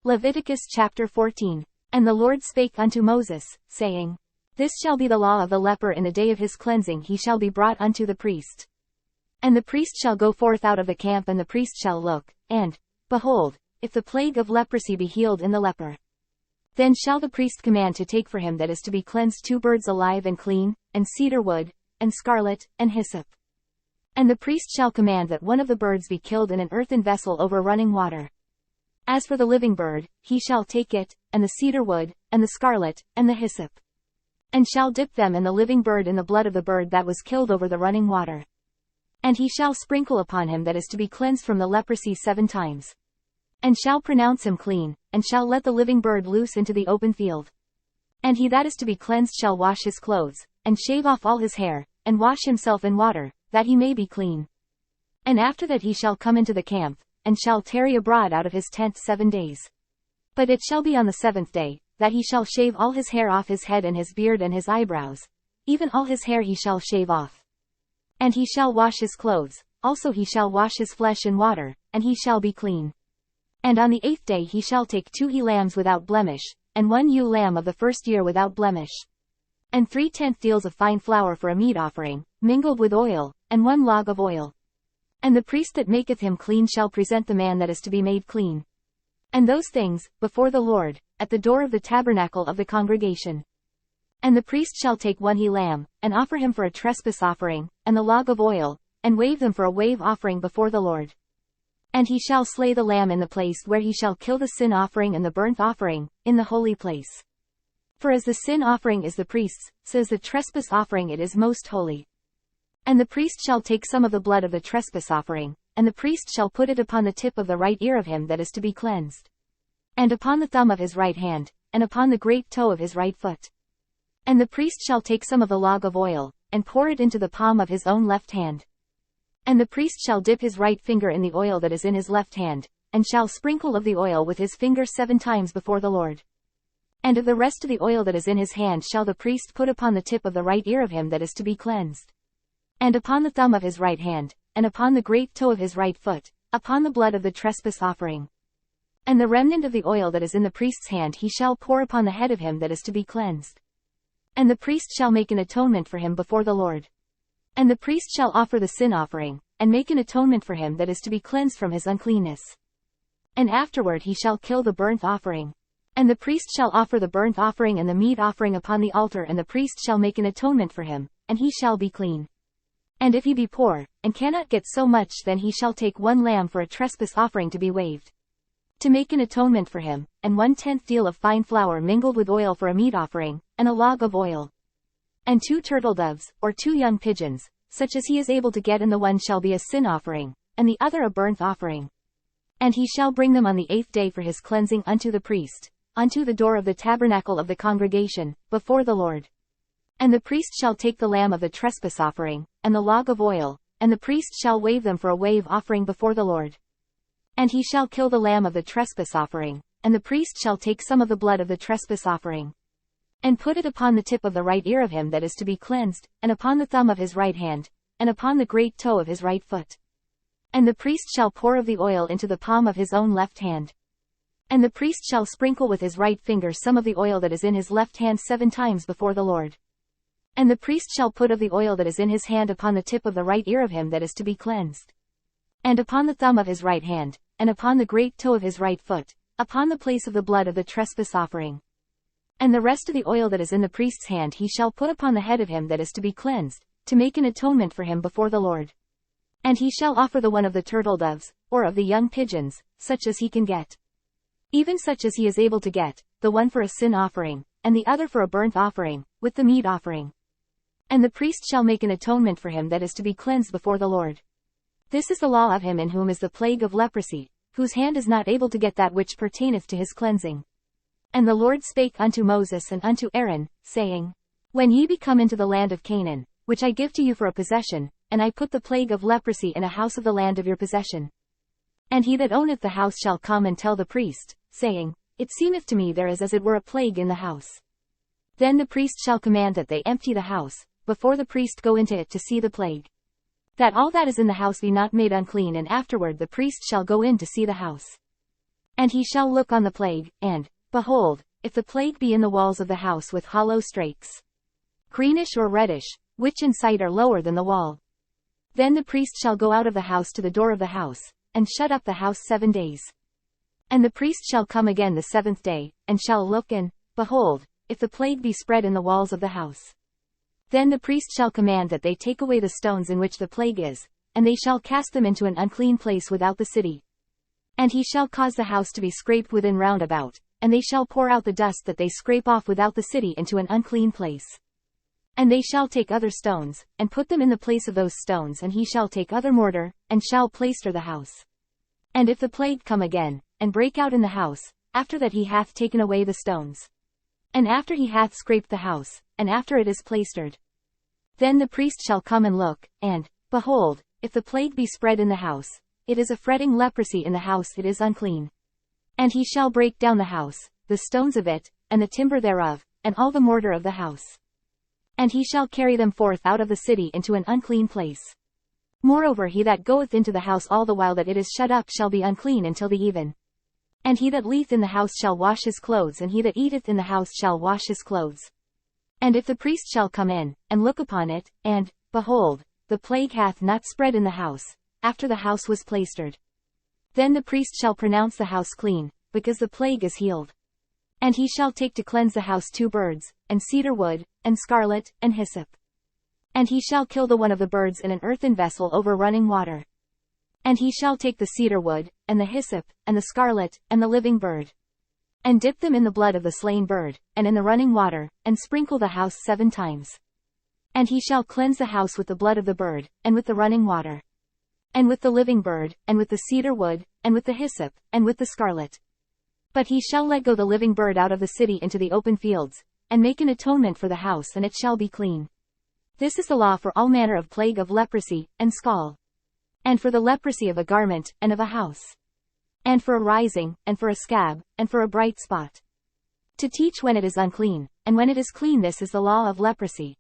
Leviticus chapter 14. And the Lord spake unto Moses, saying, This shall be the law of the leper in the day of his cleansing he shall be brought unto the priest. And the priest shall go forth out of the camp and the priest shall look, and, behold, if the plague of leprosy be healed in the leper. Then shall the priest command to take for him that is to be cleansed 2 birds alive and clean, and cedar wood, and scarlet, and hyssop. And the priest shall command that one of the birds be killed in an earthen vessel over running water. As for the living bird, he shall take it, and the cedar wood, and the scarlet, and the hyssop. And shall dip them and the living bird in the blood of the bird that was killed over the running water. And he shall sprinkle upon him that is to be cleansed from the leprosy 7 times. And shall pronounce him clean, and shall let the living bird loose into the open field. And he that is to be cleansed shall wash his clothes, and shave off all his hair, and wash himself in water, that he may be clean. And after that he shall come into the camp, and shall tarry abroad out of his tent 7 days. But it shall be on the 7th day, that he shall shave all his hair off his head and his beard and his eyebrows, even all his hair he shall shave off. And he shall wash his clothes, also he shall wash his flesh in water, and he shall be clean. And on the 8th day he shall take 2 he-lambs without blemish, and 1 ewe lamb of the first year without blemish. And 3/10 deals of fine flour for a meat offering, mingled with oil, and 1 log of oil. And the priest that maketh him clean shall present the man that is to be made clean. And those things, before the Lord, at the door of the tabernacle of the congregation. And the priest shall take 1 he-lamb, and offer him for a trespass offering, and the log of oil, and wave them for a wave offering before the Lord. And he shall slay the lamb in the place where he shall kill the sin offering and the burnt offering, in the holy place. For as the sin offering is the priest's, so as the trespass offering it is most holy. And the priest shall take some of the blood of the trespass offering, and the priest shall put it upon the tip of the right ear of him that is to be cleansed. And upon the thumb of his right hand, and upon the great toe of his right foot. And the priest shall take some of the log of oil, and pour it into the palm of his own left hand. And the priest shall dip his right finger in the oil that is in his left hand, and shall sprinkle of the oil with his finger 7 times before the Lord. And of the rest of the oil that is in his hand shall the priest put upon the tip of the right ear of him that is to be cleansed. And upon the thumb of his right hand, and upon the great toe of his right foot, upon the blood of the trespass offering. And the remnant of the oil that is in the priest's hand he shall pour upon the head of him that is to be cleansed. And the priest shall make an atonement for him before the Lord. And the priest shall offer the sin offering, and make an atonement for him that is to be cleansed from his uncleanness. And afterward he shall kill the burnt offering. And the priest shall offer the burnt offering and the meat offering upon the altar and the priest shall make an atonement for him, and he shall be clean. And if he be poor, and cannot get so much then he shall take 1 lamb for a trespass offering to be waved. To make an atonement for him, and 1/10 deal of fine flour mingled with oil for a meat offering, and a log of oil. And 2 turtle doves, or 2 young pigeons, such as he is able to get, and the one shall be a sin offering, and the other a burnt offering. And he shall bring them on the 8th day for his cleansing unto the priest, unto the door of the tabernacle of the congregation, before the Lord. And the priest shall take the lamb of the trespass offering, and the log of oil, and the priest shall wave them for a wave offering before the Lord. And he shall kill the lamb of the trespass offering, and the priest shall take some of the blood of the trespass offering, and put it upon the tip of the right ear of him that is to be cleansed, and upon the thumb of his right hand, and upon the great toe of his right foot. And the priest shall pour of the oil into the palm of his own left hand. And the priest shall sprinkle with his right finger some of the oil that is in his left hand 7 times before the Lord. And the priest shall put of the oil that is in his hand upon the tip of the right ear of him that is to be cleansed, and upon the thumb of his right hand, and upon the great toe of his right foot, upon the place of the blood of the trespass offering. And the rest of the oil that is in the priest's hand he shall put upon the head of him that is to be cleansed, to make an atonement for him before the Lord. And he shall offer the one of the turtle doves, or of the young pigeons, such as he can get. Even such as he is able to get, the one for a sin offering, and the other for a burnt offering, with the meat offering. And the priest shall make an atonement for him that is to be cleansed before the Lord. This is the law of him in whom is the plague of leprosy, whose hand is not able to get that which pertaineth to his cleansing. And the Lord spake unto Moses and unto Aaron, saying, When ye be come into the land of Canaan, which I give to you for a possession, and I put the plague of leprosy in a house of the land of your possession. And he that owneth the house shall come and tell the priest, saying, It seemeth to me there is as it were a plague in the house. Then the priest shall command that they empty the house, before the priest go into it to see the plague. That all that is in the house be not made unclean, and afterward the priest shall go in to see the house. And he shall look on the plague, and, behold, if the plague be in the walls of the house with hollow strakes, greenish or reddish, which in sight are lower than the wall, then the priest shall go out of the house to the door of the house, and shut up the house 7 days. And the priest shall come again the 7th day, and shall look, and, behold, if the plague be spread in the walls of the house, then the priest shall command that they take away the stones in which the plague is, and they shall cast them into an unclean place without the city. And he shall cause the house to be scraped within round about, and they shall pour out the dust that they scrape off without the city into an unclean place. And they shall take other stones, and put them in the place of those stones, and he shall take other mortar, and shall plaister the house. And if the plague come again, and break out in the house, after that he hath taken away the stones, and after he hath scraped the house, and after it is plaistered, then the priest shall come and look, and, behold, if the plague be spread in the house, it is a fretting leprosy in the house, it is unclean. And he shall break down the house, the stones of it, and the timber thereof, and all the mortar of the house. And he shall carry them forth out of the city into an unclean place. Moreover, he that goeth into the house all the while that it is shut up shall be unclean until the even. And he that lieth in the house shall wash his clothes, and he that eateth in the house shall wash his clothes. And if the priest shall come in, and look upon it, and, behold, the plague hath not spread in the house, after the house was plaistered, then the priest shall pronounce the house clean, because the plague is healed. And he shall take to cleanse the house 2 birds, and cedar wood, and scarlet, and hyssop. And he shall kill the one of the birds in an earthen vessel over running water. And he shall take the cedar wood, and the hyssop, and the scarlet, and the living bird, and dip them in the blood of the slain bird, and in the running water, and sprinkle the house 7 times. And he shall cleanse the house with the blood of the bird, and with the running water, and with the living bird, and with the cedar wood, and with the hyssop, and with the scarlet. But he shall let go the living bird out of the city into the open fields, and make an atonement for the house, and it shall be clean. This is the law for all manner of plague of leprosy, and scall, and for the leprosy of a garment, and of a house, and for a rising, and for a scab, and for a bright spot, to teach when it is unclean, and when it is clean. This is the law of leprosy.